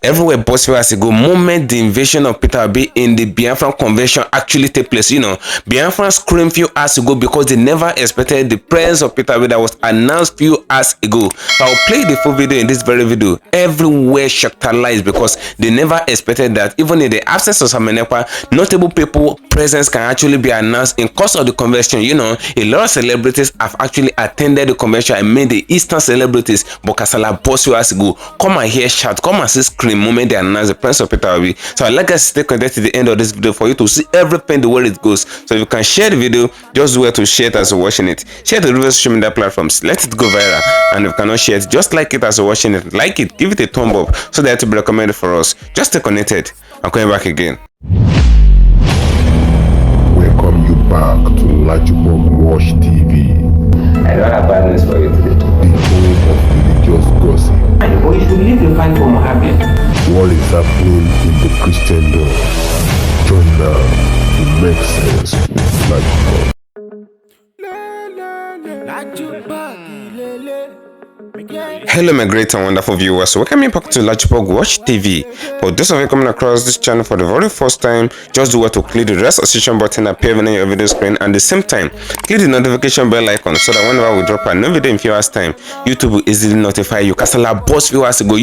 everywhere boss few hours ago, moment the invasion of Peter Obi in the Finland Convection actually take place. Biafrans screamed few hours ago because they never expected the presence of Peter Obi that was announced few hours ago. So I'll play the full video in this very video. Everywhere Sc.Atter because they never expected that even in the absence of some notable people presence can actually be announced in course of the convention. A lot of celebrities have actually attended the convention. I mean the Eastern celebrities, but Kasala boss few hours ago. Come and hear shout, come and see scream moment they announce the presence of Peter Obi. So I'd like us to stay connected to the end of this video for you to see everything the way it goes. So if you can share the video, just do it to share it as you're watching it. Share the video social media platforms, let it go viral. And if you cannot share it, just like it as you're watching it. Like it, give it a thumb up so that it will be recommended for us. Just stay connected. I'm coming back again. Welcome you back to LAJUPOG Watch TV. I don't have bad news for you today. The home of religious gossip. But you should leave the fight for Mohammed. What is happening in the Christendom? Join now to make sense with LAJUPOG. Hello my great and wonderful viewers, welcome you back to LAJUPOG Watch TV. For those of you coming across this channel for the very first time, just do what to click the association button appearing on your video screen, and at the same time click the notification bell icon so that whenever we drop a new video in few hours time, YouTube will easily notify you. Kasala boss few hours ago,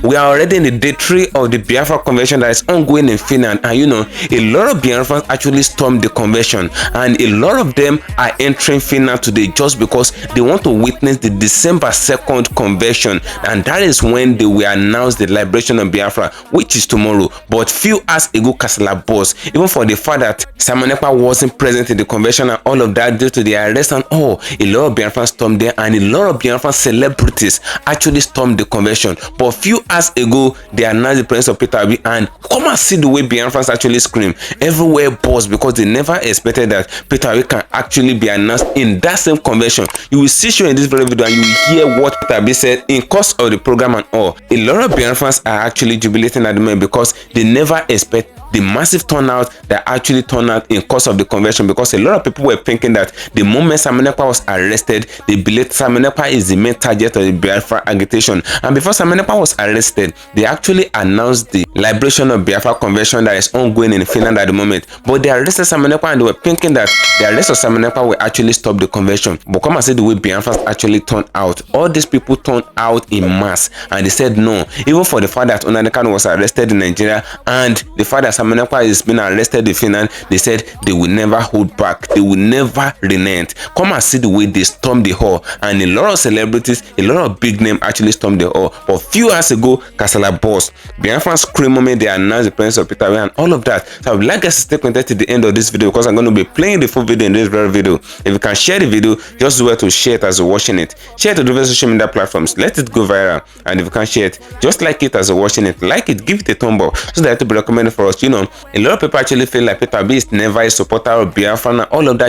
we are already in the day 3 of the Biafra convention that is ongoing in Finland, and a lot of Biafrans actually stormed the convention, and a lot of them are entering Finland today just because they want to witness the December 2nd convention, and that is when they will announce the liberation of Biafra, which is tomorrow. But few hours ago, Kasala boss, even for the fact that Simon Ekpa wasn't present in the convention and all of that due to the arrest and all, a lot of Biafrans stormed there, and a lot of Biafran celebrities actually stormed the convention. But few hours ago, they announced the presence of Peter Obi, and come and see the way Biafrans actually scream everywhere boss, because they never expected that Peter Obi can actually be announced in that same convention. You will see show in this very video and you will hear what Peter Obi said in course of the program and all. A lot of Biafrans are actually jubilating at the moment because they never expect the massive turnout that actually turned out in course of the convention, because a lot of people were thinking that the moment Simon Ekpa was arrested, they believed Simon Ekpa is the main target of the Biafra agitation. And before Simon Ekpa was arrested, they actually announced the liberation of Biafra convention that is ongoing in Finland at the moment. But they arrested Simon Ekpa and they were thinking that the arrest of Simon Ekpa will actually stop the convention. But come and see the way Biafrans actually turned out. All these people turned out in mass, and they said no. Even for the fact that Nnamdi was arrested in Nigeria and the fact that Simon Ekpa is being arrested in Finland, they said they will never hold back, they will never relent. Come and see the way they stormed the hall, and a lot of celebrities, a lot of big names actually stormed the hall. But few hours ago, Kasala boss, Biafran scream moment they announced the presence of Peter Obi and all of that. So I would like us to stay connected to the end of this video, because I'm going to be playing the full video in this very video. If you can share the video, just do it to share it as you're watching it. Share it to the social media platforms, let it go viral. And if you can share it, just like it as you're watching it, like it, give it a thumb up so that it will be recommended for us. A lot of people actually feel like Peter Obi is never a supporter of Biafra and all of that.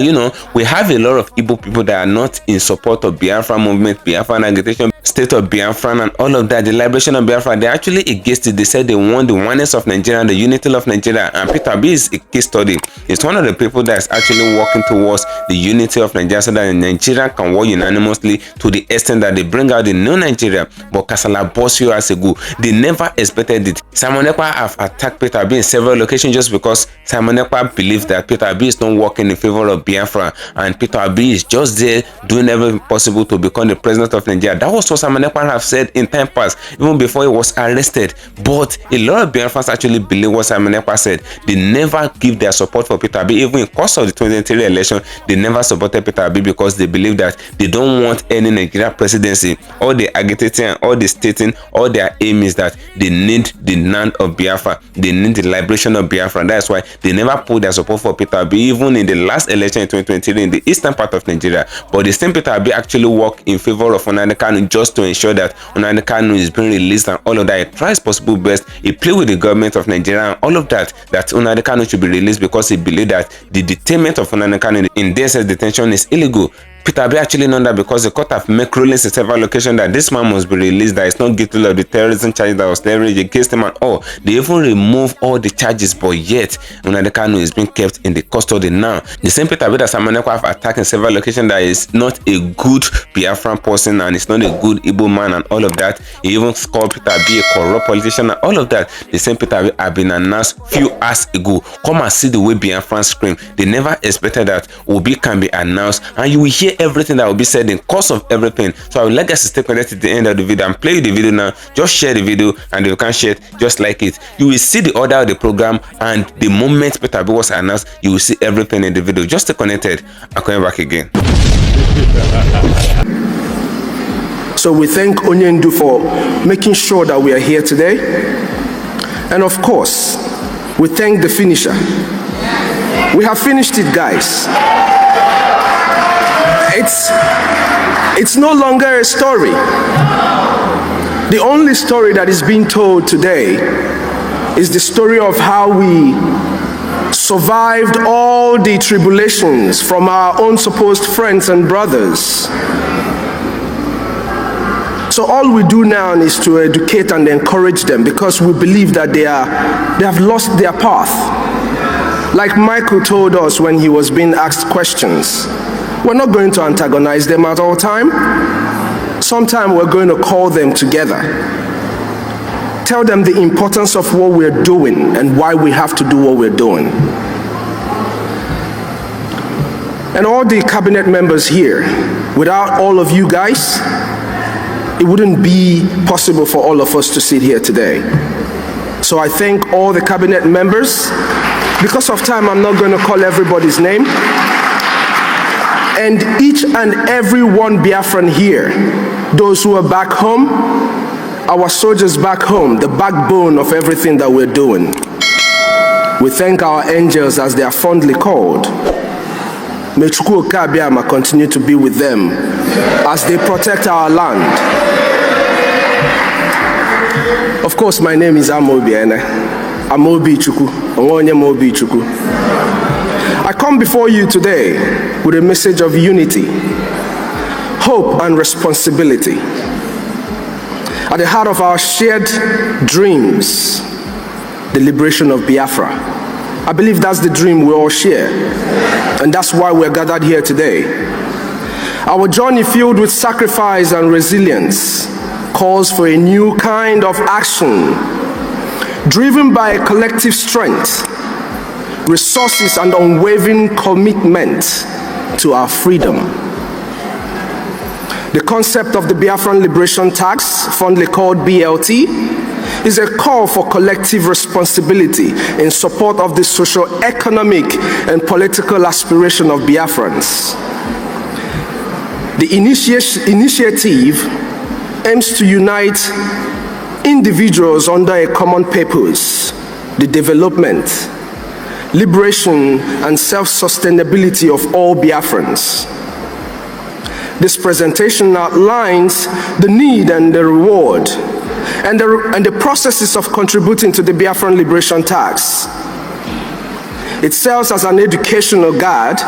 We have a lot of Igbo people that are not in support of Biafra movement, Biafra agitation, state of Biafra and all of that. The liberation of Biafra, they're actually against it. They said they want the oneness of Nigeria, the unity of Nigeria, and Peter Obi is a case study. It's one of the people that is actually working towards the unity of Nigeria so that Nigeria can work unanimously to the extent that they bring out the new Nigeria. But Kasala boss few hours ago, they never expected it. Simon Ekpa have attacked Peter Obi in several locations just because Simon Ekpa believes that Peter Obi is not working in favor of Biafra, and Peter Obi is just there doing everything possible to become the president of Nigeria. That was what Simon Ekpa have said in time past, even before he was arrested. But a lot of Biafrans actually believe what Simon Ekpa said. They never give their support for Peter Obi. Even in course of the 2023 election, they never supported Peter Obi because they believe that they don't want any Nigeria presidency. All the agitating and all the stating, all their aim is that they need the land of Biafra. They need the liberation of Biafra. That's why they never put their support for Peter Obi, even in the last election in 2023 in the eastern part of Nigeria. But the same Peter Obi actually worked in favor of Nnamdi Kanu just to ensure that Nnamdi Kanu is being released and all of that. He tries possible best. He played with the government of Nigeria and all of that Nnamdi Kanu should be released because he believed that the detainment of Nnamdi Kanu in DSS detention is illegal. Peter Obi actually known that because the court have made rulings in several locations that this man must be released, that is not guilty of the terrorism charge that was leveraged against him and all. They even remove all the charges, but yet Nnamdi Kanu is being kept in the custody now. The same Peter Obi that Samaneko have attacked in several locations that is not a good Biafran person and is not a good Igbo man and all of that. He even called Peter Obi a corrupt politician and all of that. The same Peter Obi have been announced few hours ago. Come and see the way Biafrans scream. They never expected that Obi can be announced, and you will hear everything that will be said in course of everything. So I would like us to stay connected to the end of the video and play the video now. Just share the video, and if you can share it, just like it. You will see the order of the program, and the moment Peter Obi was announced, you will see everything in the video. Just stay connected. I'm coming back again. So we thank Onyendu for making sure that we are here today. And of course, we thank the finisher. We have finished it, guys. It's no longer a story. The only story that is being told today is the story of how we survived all the tribulations from our own supposed friends and brothers. So all we do now is to educate and encourage them, because we believe that they have lost their path. Like Michael told us when he was being asked questions, we're not going to antagonize them at all time. Sometime we're going to call them together. Tell them the importance of what we're doing and why we have to do what we're doing. And all the cabinet members here, without all of you guys, it wouldn't be possible for all of us to sit here today. So I thank all the cabinet members. Because of time, I'm not going to call everybody's name. And each and every one Biafran here, those who are back home, our soldiers back home, the backbone of everything that we're doing. We thank our angels, as they are fondly called. May Chukwu Okeabiama continue to be with them as they protect our land. Of course, my name is Amobi. Amobi Chukwu. Amobi Chukwu. I come before you today with a message of unity, hope, and responsibility. At the heart of our shared dreams, the liberation of Biafra. I believe that's the dream we all share, and that's why we're gathered here today. Our journey, filled with sacrifice and resilience, calls for a new kind of action, driven by a collective strength, resources, and unwavering commitment to our freedom. The concept of the Biafran Liberation Tax, fondly called BLT, is a call for collective responsibility in support of the socio-economic and political aspiration of Biafrans. The initiative aims to unite individuals under a common purpose, the development, liberation, and self-sustainability of all Biafrans. This presentation outlines the need and the reward and the processes of contributing to the Biafran Liberation Tax. It serves as an educational guide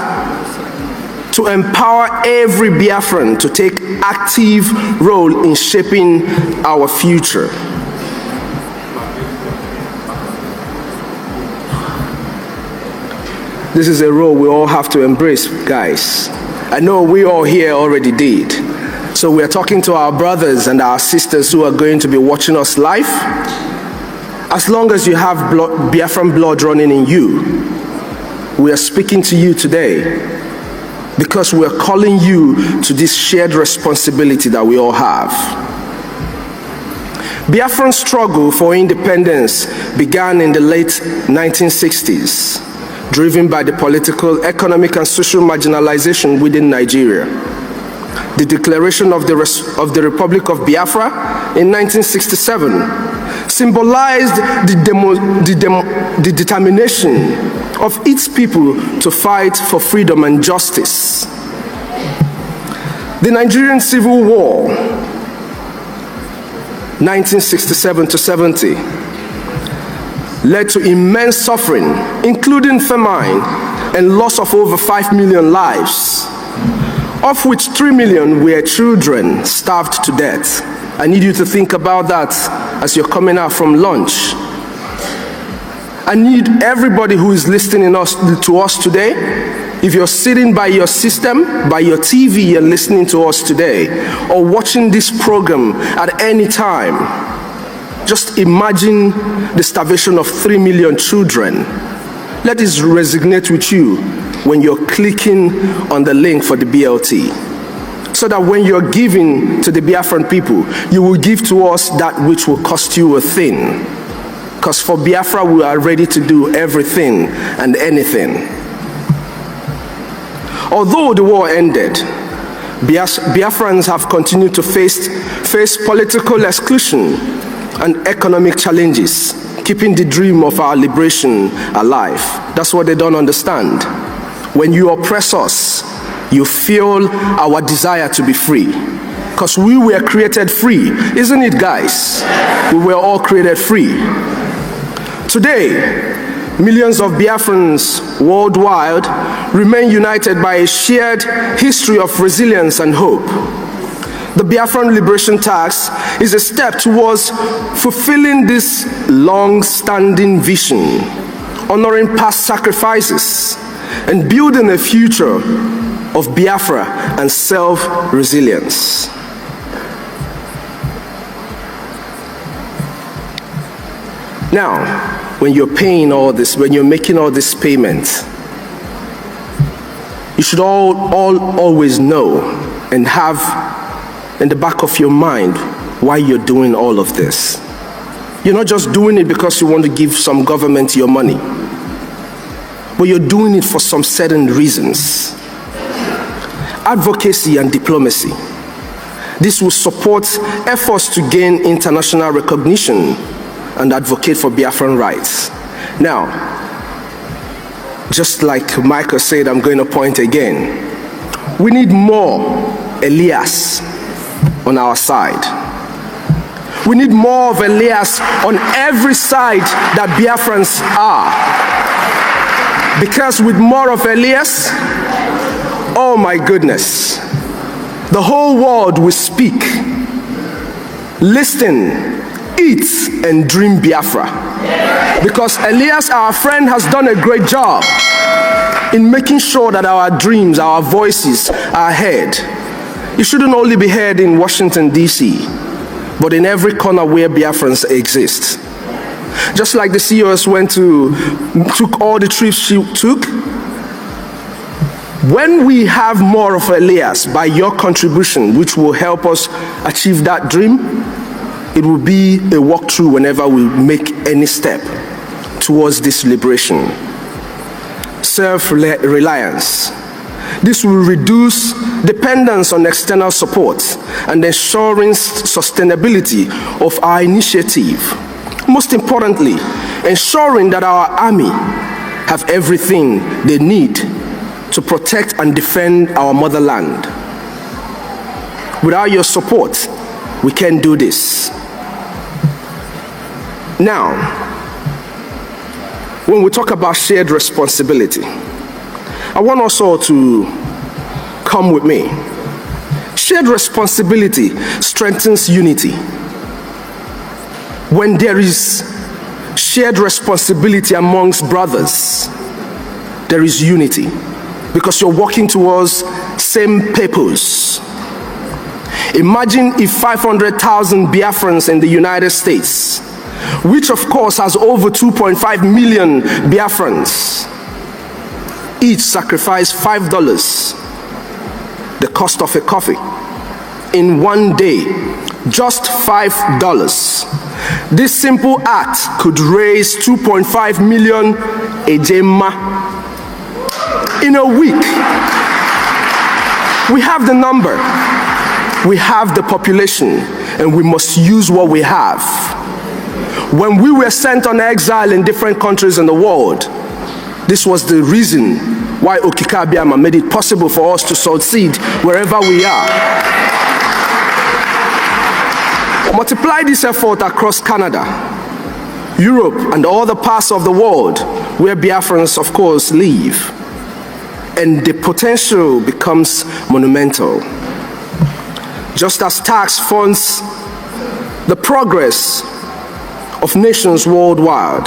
to empower every Biafran to take active role in shaping our future. This is a role we all have to embrace, guys. I know we all here already did. So we are talking to our brothers and our sisters who are going to be watching us live. As long as you have Biafran blood running in you, we are speaking to you today because we are calling you to this shared responsibility that we all have. Biafran's struggle for independence began in the late 1960s, driven by the political, economic, and social marginalization within Nigeria. The declaration of the Republic of Biafra in 1967 symbolized the determination of its people to fight for freedom and justice. The Nigerian Civil War, 1967 to 70, led to immense suffering, including famine and loss of over 5 million lives. of which 3 million were children starved to death. I need you to think about that as you're coming out from lunch. I need everybody who is listening to us today, if you're sitting by your system, by your TV and listening to us today, or watching this program at any time, just imagine the starvation of 3 million children. Let this resonate with you when you're clicking on the link for the BLT. So that when you're giving to the Biafran people, you will give to us that which will cost you a thing. Because for Biafra, we are ready to do everything and anything. Although the war ended, Biafrans have continued to face political exclusion and economic challenges, keeping the dream of our liberation alive. That's what they don't understand. When you oppress us, you fuel our desire to be free. Because we were created free, isn't it, guys? We were all created free. Today, millions of Biafrans worldwide remain united by a shared history of resilience and hope. The Biafran Liberation Tax is a step towards fulfilling this long-standing vision, honoring past sacrifices, and building a future of Biafra and self-resilience. Now, when you're paying all this, when you're making all this payment, you should always know and have in the back of your mind why you're doing all of this. You're not just doing it because you want to give some government your money, but you're doing it for some certain reasons. Advocacy and diplomacy. This will support efforts to gain international recognition and advocate for Biafran rights. Now, just like Michael said, I'm going to point again. We need more Elias on our side. We need more of Elias on every side that Biafrans are. Because with more of Elias, oh my goodness, the whole world will speak, listen, eat, and dream Biafra. Because Elias, our friend, has done a great job in making sure that our dreams, our voices are heard. It shouldn't only be heard in Washington, D.C., but in every corner where Biafrans exist. Just like the CEOs took all the trips she took, when we have more of Elias by your contribution, which will help us achieve that dream, it will be a walkthrough whenever we make any step towards this liberation. Self-reliance. This will reduce dependence on external support and ensuring sustainability of our initiative. Most importantly, ensuring that our army have everything they need to protect and defend our motherland. Without your support, we can't do this. Now, when we talk about shared responsibility, I want us all to come with me. Shared responsibility strengthens unity. When there is shared responsibility amongst brothers, there is unity, because you're working towards same purpose. Imagine if 500,000 Biafrans in the United States, which of course has over 2.5 million Biafrans, each sacrifice $5, the cost of a coffee, in one day, just $5. This simple act could raise 2.5 million ejema in a week. We have the number, we have the population, and we must use what we have. When we were sent on exile in different countries in the world, this was the reason why Okika Abiyama made it possible for us to succeed wherever we are. Multiply this effort across Canada, Europe, and all the parts of the world where Biafrans, of course, live. and the potential becomes monumental. Just as tax funds the progress of nations worldwide,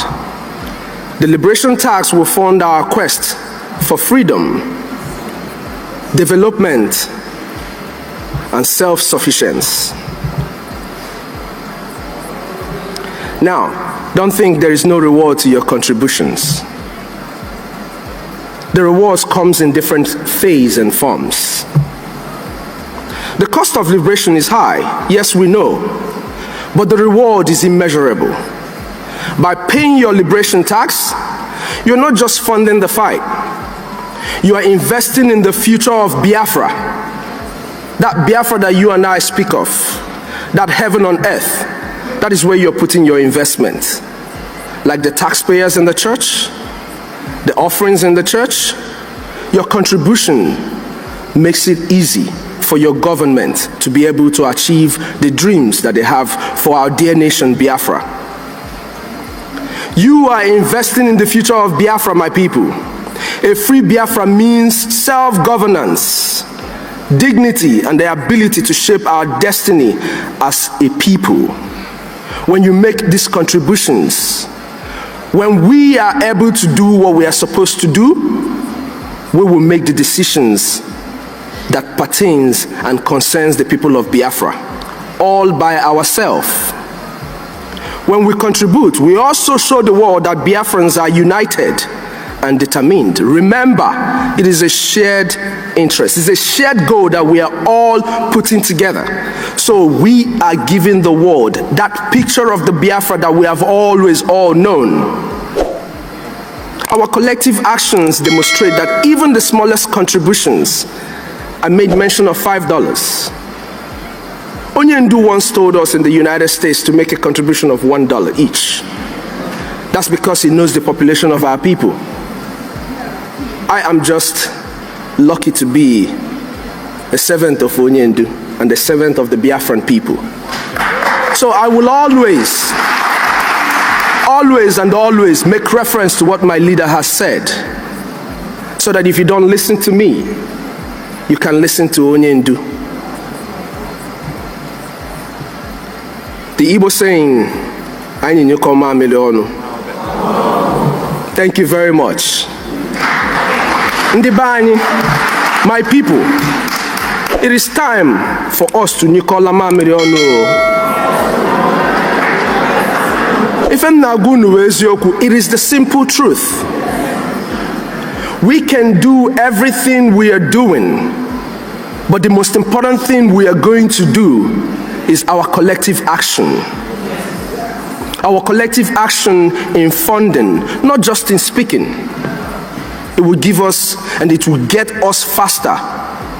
the liberation tax will fund our quest for freedom, development, and self-sufficiency. Now, don't think there is no reward to your contributions. The rewards comes in different phases and forms. The cost of liberation is high, yes, we know, but the reward is immeasurable. By paying your liberation tax, you're not just funding the fight, you are investing in the future of Biafra. That Biafra that you and I speak of, that heaven on earth, that is where you're putting your investment. Like the taxpayers in the church, the offerings in the church, your contribution makes it easy for your government to be able to achieve the dreams that they have for our dear nation, Biafra. You are investing in the future of Biafra, my people. A free Biafra means self-governance, dignity, and the ability to shape our destiny as a people. When you make these contributions, when we are able to do what we are supposed to do, we will make the decisions that pertains and concerns the people of Biafra, all by ourselves. When we contribute, we also show the world that Biafrans are united and determined. Remember, it is a shared interest. It's a shared goal that we are all putting together. So we are giving the world that picture of the Biafra that we have always all known. Our collective actions demonstrate that even the smallest contributions, I made mention of $5. Onyendu once told us in the United States to make a contribution of $1 each. That's because he knows the population of our people. I am just lucky to be a servant of Onyendu and the servant of the Biafran people. So I will always make reference to what my leader has said, so that if you don't listen to me, you can listen to Onyendu. The Igbo saying, thank you very much. Ndibani, my people, it is time for us to Nikola Mamiriono. It is the simple truth. We can do everything we are doing, but the most important thing we are going to do is our collective action. Our collective action in funding, not just in speaking. It will give us, and it will get us faster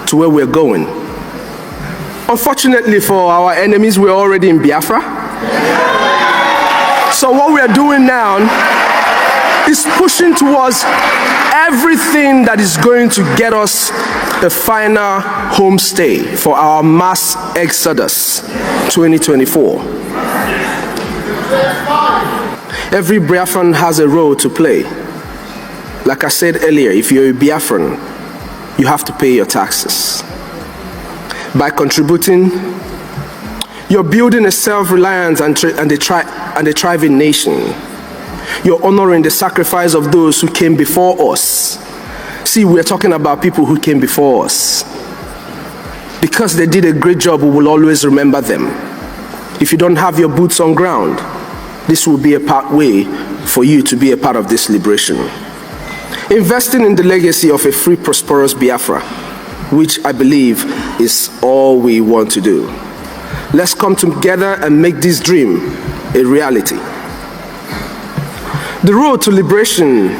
to where we're going. Unfortunately for our enemies, we're already in Biafra. So what we're doing now is pushing towards everything that is going to get us a final homestay for our mass exodus 2024. Every Biafran has a role to play. Like I said earlier, if you're a Biafran, you have to pay your taxes. By contributing, you're building a self-reliant and a thriving nation. You're honoring the sacrifice of those who came before us. See, we're talking about people who came before us. Because they did a great job, we will always remember them. If you don't have your boots on ground, this will be a pathway for you to be a part of this liberation. Investing in the legacy of a free, prosperous Biafra, which I believe is all we want to do. Let's come together and make this dream a reality. The road to liberation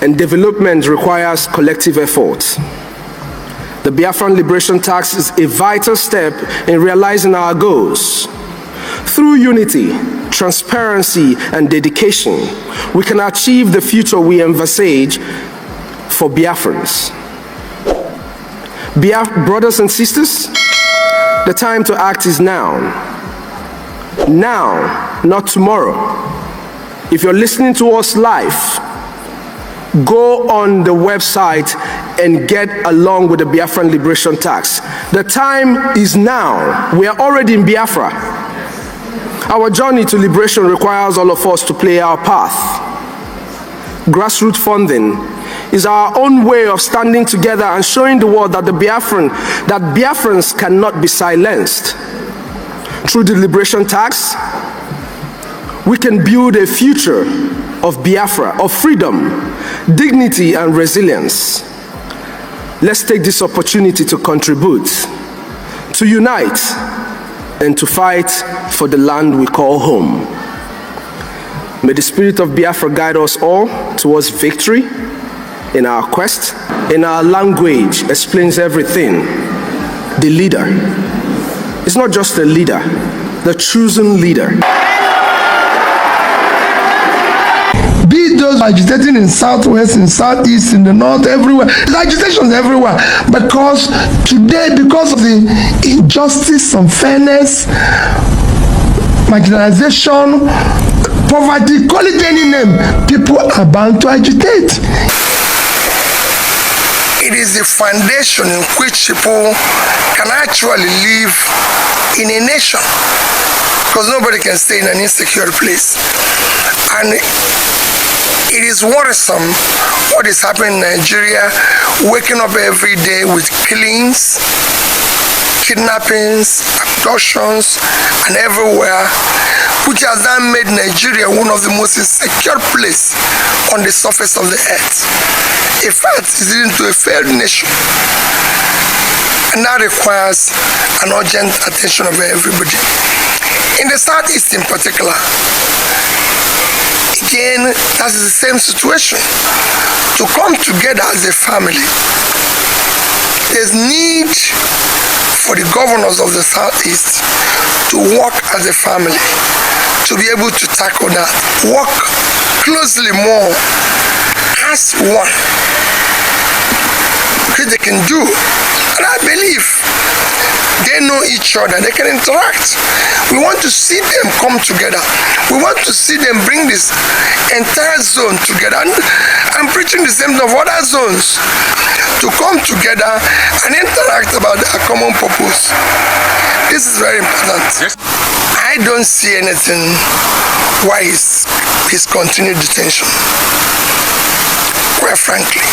and development requires collective effort. The Biafran Liberation Tax is a vital step in realizing our goals. Through unity, transparency, and dedication, we can achieve the future we envisage for Biafrans. Brothers and sisters, the time to act is now. Now, not tomorrow. If you're listening to us live, go on the website and get along with the Biafran liberation tax. The time is now. We are already in Biafra. Our journey to liberation requires all of us to play our path. Grassroots funding is our own way of standing together and showing the world that Biafrans cannot be silenced. Through the liberation tax, we can build a future of Biafra, of freedom, dignity, and resilience. Let's take this opportunity to contribute, to unite, and to fight for the land we call home. May the spirit of Biafra guide us all towards victory in our quest. In our language explains everything. The leader. It's not just a leader, the chosen leader. Be those agitating in southwest, in southeast, in the north, everywhere. There's agitation everywhere. Because today, because of the injustice, unfairness, marginalization, poverty, call it any name, people are bound to agitate. It is the foundation in which people can actually live in a nation, because nobody can stay in an insecure place. And it is worrisome what is happening in Nigeria, waking up every day with killings, kidnappings, abductions, and everywhere, which has now made Nigeria one of the most insecure places on the surface of the earth. In fact, it's leading to a failed nation. And that requires an urgent attention of everybody. In the Southeast in particular, again, that is the same situation. To come together as a family, there's need for the governors of the Southeast to work as a family, to be able to tackle that, work closely more as one, which they can do. And I believe they know each other, they can interact. We want to see them come together. We want to see them bring this entire zone together. And I'm preaching the same thing of other zones, to come together and interact about their common purpose. This is very important. I don't see anything why his continued detention, quite frankly,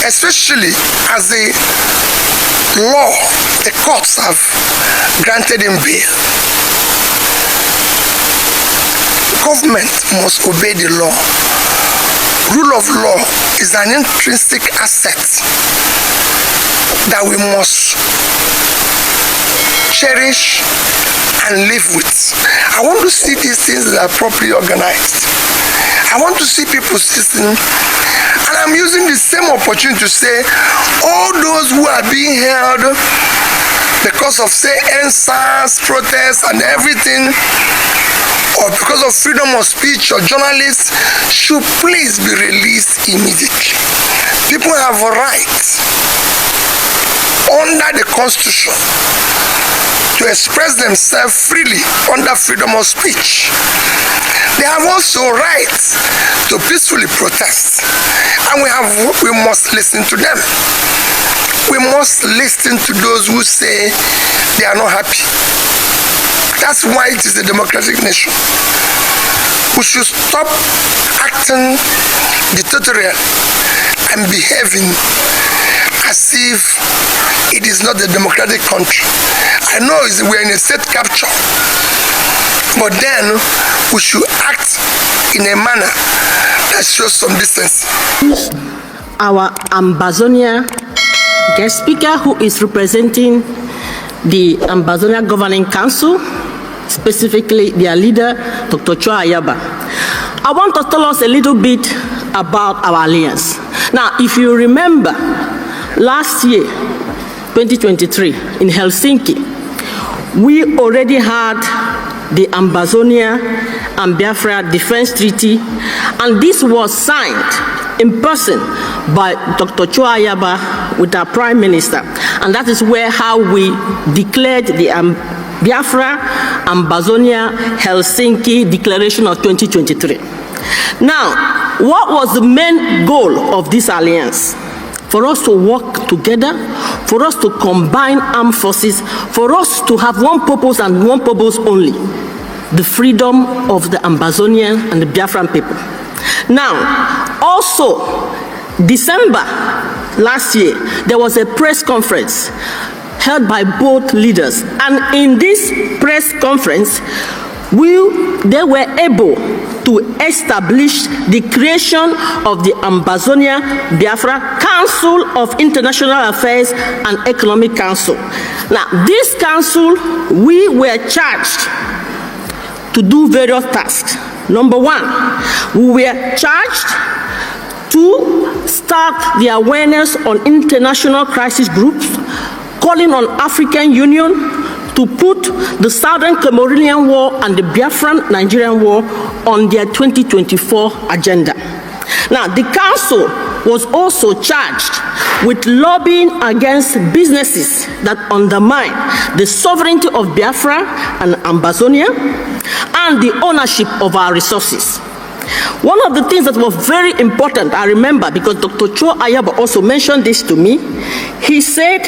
especially as the law, the courts have granted him bail. Government must obey the law. Rule of law is an intrinsic asset that we must cherish and live with. I want to see these things that are properly organized. I want to see people listening. And I'm using the same opportunity to say, all those who are being held because of, say, NSAS, protests and everything, or because of freedom of speech or journalists, should please be released immediately. People have a right under the Constitution to express themselves freely under freedom of speech. They have also rights to peacefully protest, and we must listen to them. We must listen to those who say they are not happy. That's why it is a democratic nation. We should stop acting dictatorial and behaving as if it is not a democratic country. I know we're in a state capture, but then we should act in a manner that shows some distance. Our Ambazonia guest speaker, who is representing the Ambazonia Governing Council, specifically their leader, Dr. Chua Ayaba. I want to tell us a little bit about our alliance. Now, if you remember, last year, 2023, in Helsinki, we already had the Ambazonia and Biafra Defense Treaty, and this was signed in person by Dr. Chua Ayaba with our Prime Minister. And that is how we declared the Biafra Ambazonia Helsinki Declaration of 2023. Now, what was the main goal of this alliance? For us to work together, for us to combine armed forces, for us to have one purpose and one purpose only: the freedom of the Ambazonian and the Biafran people. Now, also, December last year, there was a press conference held by both leaders. And in this press conference, they were able to establish the creation of the Ambazonia Biafra Council of International Affairs and Economic Council. Now, this council, we were charged to do various tasks. Number one, we were charged to start the awareness on international crisis groups, calling on African Union to put the Southern Cameroonian War and the Biafran Nigerian War on their 2024 agenda. Now, the council was also charged with lobbying against businesses that undermine the sovereignty of Biafra and Ambazonia and the ownership of our resources. One of the things that was very important, I remember, because Dr. Cho Ayaba also mentioned this to me, he said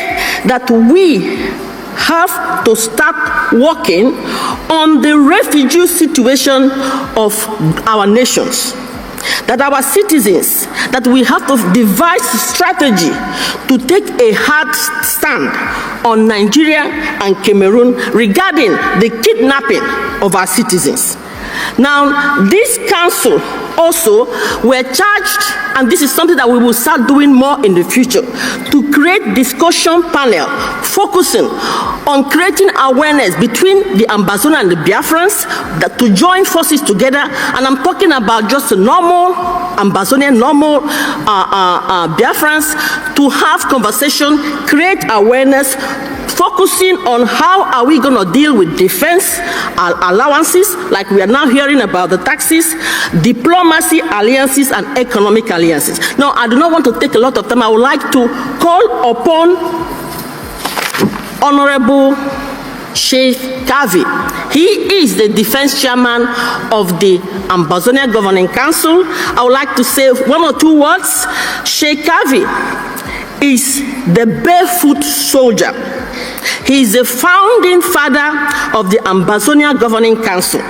that we have to start working on the refugee situation of our nations. That our citizens, that we have to devise a strategy to take a hard stand on Nigeria and Cameroon regarding the kidnapping of our citizens. Now, this council also were charged, and this is something that we will start doing more in the future, to create discussion panel focusing on creating awareness between the Ambazonian and the Biafrans, that to join forces together. And I'm talking about just the normal Ambazonian, normal Biafrans, to have conversation, create awareness, focusing on how are we going to deal with defense allowances, like we are now hearing about the taxes, diplomacy alliances, and economic alliances. Now, I do not want to take a lot of time. I would like to call upon Honorable Sheikh Kavi. He is the defense chairman of the Ambazonia Governing Council. I would like to say one or two words. Sheikh Kavi is the barefoot soldier. He is the founding father of the Ambazonia Governing Council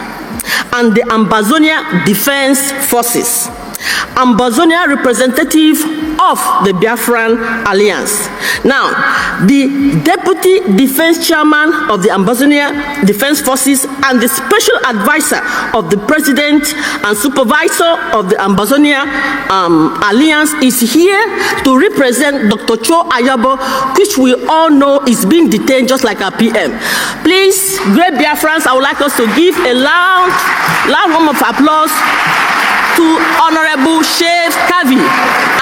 and the Ambazonia Defense Forces, Ambazonia representative of the Biafran Alliance. Now, the Deputy Defense Chairman of the Ambazonia Defense Forces and the Special Advisor of the President and Supervisor of the Ambazonia Alliance is here to represent Dr. Cho Ayabo, which we all know is being detained just like our PM. Please, great Biafrans, I would like us to give a loud round of applause to Honorable Sheikh Kavi,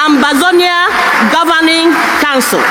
Ambazonia Governing Council.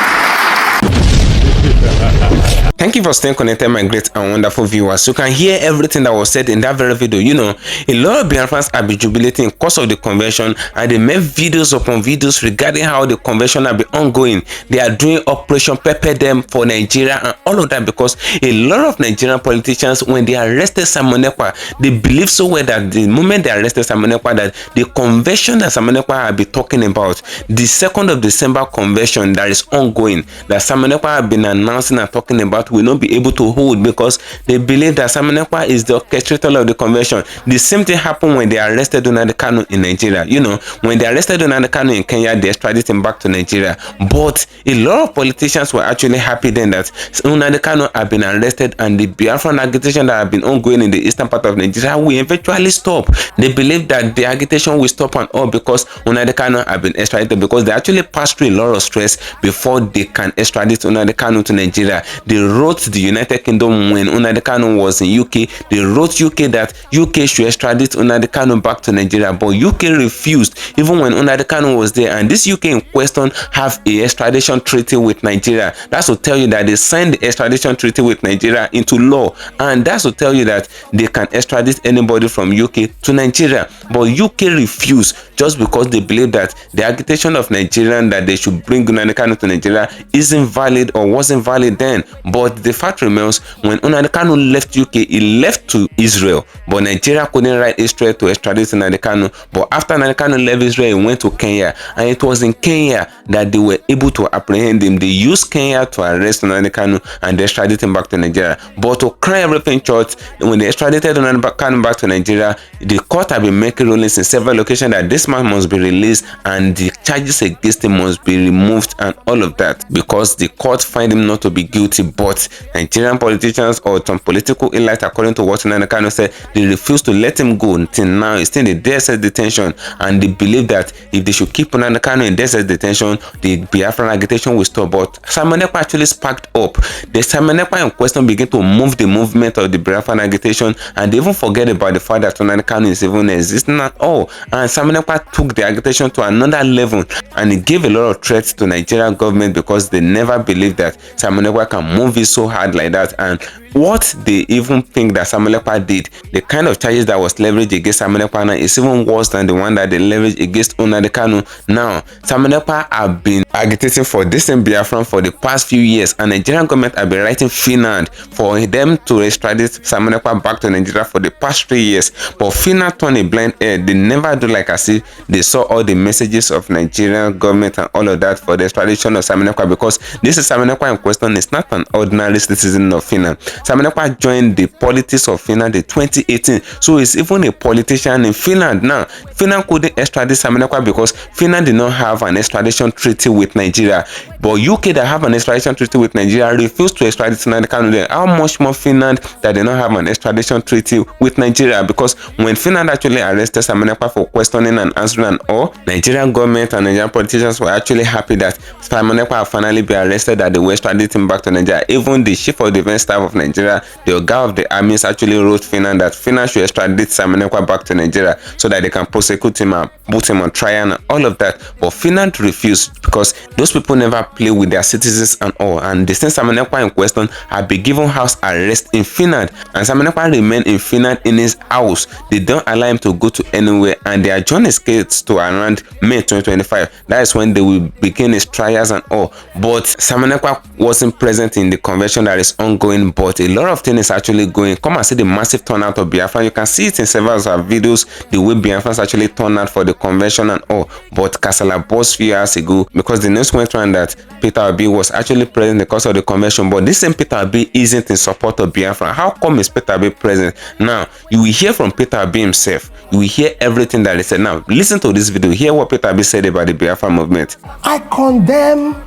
Thank you for staying connected, my great and wonderful viewers. You can hear everything that was said in that very video. You know, a lot of Biafrans are jubilating because of the convention, and they made videos upon videos regarding how the convention will be ongoing. They are doing Operation Pepper Them for Nigeria and all of that, because a lot of Nigerian politicians, when they arrested Simon Ekpa, they believe so well that the moment they arrested Simon Ekpa, that the convention that Simon Ekpa have been talking about, the 2nd of December convention that is ongoing, that Simon Ekpa have been announcing and talking about, will not be able to hold, because they believe that Simon Ekpa is the orchestrator of the convention. The same thing happened when they arrested Nnamdi Kanu in Nigeria. You know, when they arrested Nnamdi Kanu in Kenya, they extradited him back to Nigeria. But a lot of politicians were actually happy then that Nnamdi Kanu have been arrested, and the Biafran agitation that have been ongoing in the eastern part of Nigeria will eventually stop. They believe that the agitation will stop and all because Nnamdi Kanu have been extradited, because they actually passed through a lot of stress before they can extradite Nnamdi Kanu to Nigeria. They wrote the United Kingdom when Nnamdi Kanu was in UK. They wrote UK that UK should extradite Nnamdi Kanu back to Nigeria, but UK refused even when Nnamdi Kanu was there. And this UK in question have a extradition treaty with Nigeria. That's to tell you that they signed the extradition treaty with Nigeria into law, and that's to tell you that they can extradite anybody from UK to Nigeria. But UK refused just because they believe that the agitation of Nigerians that they should bring Nnamdi Kanu to Nigeria isn't valid or wasn't valid then. But the fact remains, when Nnamdi Kanu left UK, he left to Israel, but Nigeria couldn't write Israel to extradite Nnamdi Kanu. But after Nnamdi Kanu left Israel, he went to Kenya, and it was in Kenya that they were able to apprehend him. They used Kenya to arrest Nnamdi Kanu and they extradited him back to Nigeria. But to cry everything short, when they extradited Nnamdi Kanu back to Nigeria, the court have been making rulings in several locations that this man must be released and the charges against him must be removed and all of that, because the court find him not to be guilty. But Nigerian politicians or some political elite, according to what Nnamdi Kanu said, they refuse to let him go until now. He's still in the DSS detention, and they believe that if they should keep Nnamdi Kanu in DSS detention, the Biafran agitation will stop. But Simon Ekpa actually sparked up. The Simon Ekpa in question began to move the movement of the Biafran agitation, and they even forget about the fact that Nnamdi Kanu is even existing at all. And Simon Ekpa took the agitation to another level, and it gave a lot of threats to Nigerian government because they never believed that Simon Ekpa can move it so hard like that. And what they even think that Simon Ekpa did, the kind of charges that was leveraged against Simon Ekpa now is even worse than the one that they leveraged against Nnamdi Kanu. Now, Simon Ekpa have been agitating for this in Biafran for the past few years, and Nigerian government have been writing Finland for them to extradite Simon Ekpa back to Nigeria for the past 3 years. But Finland turned a blind eye. They never do like as if they saw all the messages of Nigerian government and all of that for the extradition of Simon Ekpa, because this is Simon Ekpa in question is not an ordinary citizen of Finland. Simon Ekpa joined the politics of Finland in 2018, so he's even a politician in Finland now. Finland couldn't extradite Simon Ekpa because Finland did not have an extradition treaty with Nigeria, but UK that have an extradition treaty with Nigeria refused to extradite Nnamdi Kanu. How much more Finland that did not have an extradition treaty with Nigeria? Because when Finland actually arrested Simon Ekpa for questioning and answering and all, Nigerian government and Nigerian politicians were actually happy that Simon Ekpa finally be arrested, that they were extraditing him back to Nigeria. Even the chief of defense staff of Nigeria, the Oga of the armies, actually wrote Finland that Finland should extradite Simon Ekpa back to Nigeria so that they can prosecute him and put him on trial and all of that. But Finland refused because those people never play with their citizens and all. And the same Simon Ekpa in question had been given house arrest in Finland, and Simon Ekpa remained in Finland in his house. They don't allow him to go to anywhere, and they adjourned his case to around May 2025. That is when they will begin his trials and all. But Simon Ekpa wasn't present in the convention that is ongoing, but a lot of things is actually going. Come and see the massive turnout of Biafra. You can see it in several of our videos, the way Biafrans actually turned out for the convention and all. But Kasala burst few years ago because the news went around that Peter Obi was actually present because of the convention, but this same Peter Obi isn't in support of Biafra. How come is Peter Obi present? Now, you will hear from Peter Obi himself. You will hear everything that he said. Now, listen to this video. Hear what Peter Obi said about the Biafra movement. I condemn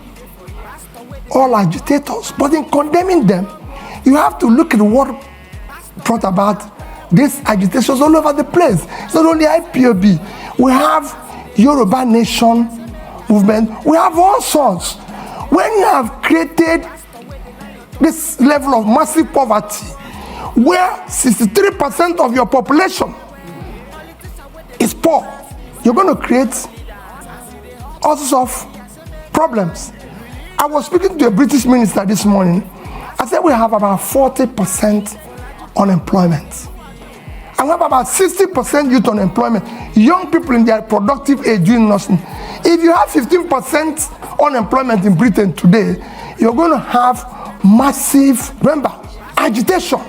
all agitators, but in condemning them, you have to look at what brought about these agitations all over the place. It's not only IPOB. We have Yoruba Nation movement. We have all sorts. When you have created this level of massive poverty, where 63% of your population is poor, you're going to create all sorts of problems. I was speaking to a British minister this morning. I said we have about 40% unemployment. And we have about 60% youth unemployment. Young people in their productive age doing nothing. If you have 15% unemployment in Britain today, you're going to have massive, remember, agitation.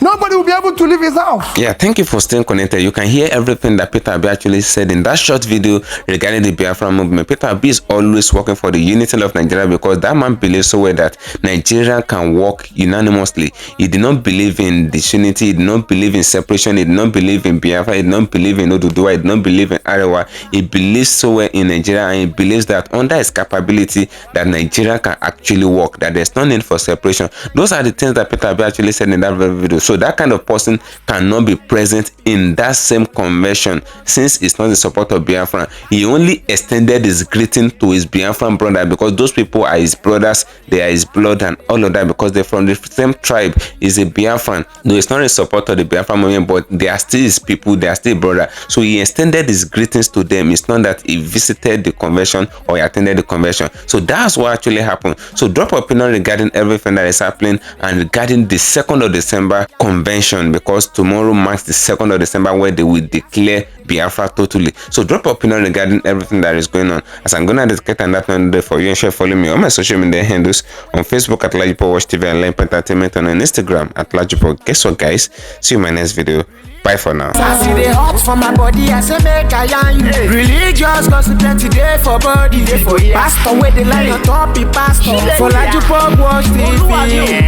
Nobody will be able to leave his house. Yeah, thank you for staying connected. You can hear everything that Peter Obi actually said in that short video regarding the Biafra movement. Peter Obi is always working for the unity of Nigeria because that man believes so well that Nigeria can work unanimously. He did not believe in disunity. He did not believe in separation. He did not believe in Biafra. He did not believe in Oduduwa. He did not believe in Arewa. He believes so well in Nigeria, and he believes that under his capability that Nigeria can actually work, that there's no need for separation. Those are the things that Peter Obi actually said in that very video. So that kind of person cannot be present in that same convention since it's not the support of Biafra. He only extended his greeting to his Biafran brother because those people are his brothers, they are his blood and all of that because they're from the same tribe. He's a Biafran. No, it's not a supporter of the Biafra movement, but they are still his people, they are still brother. So he extended his greetings to them. It's not that he visited the convention or he attended the convention. So that's what actually happened. So drop your opinion regarding everything that is happening and regarding the 2nd of December Convention, because tomorrow marks the 2nd of December where they will declare Biafra totally. So drop your opinion regarding everything that is going on, as I'm gonna dedicate an that day for you, and share follow me on my social media handles on Facebook at LAJUPOG Watch TV and LAJUPOG Entertainment, and on Instagram at LAJUPOG. Guess what, guys? See you in my next video. Bye for now. I see the hot for my body, I say make I yarn you. Religious gossip plenty day for body. Pastor with the line on top, he pastor. For LAJUPOG Watch TV.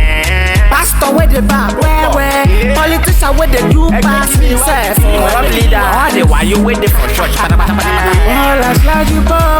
Pastor with the back, where politician with the do pass himself. Corrupt leader, why you with the for church? All as LAJUPOG.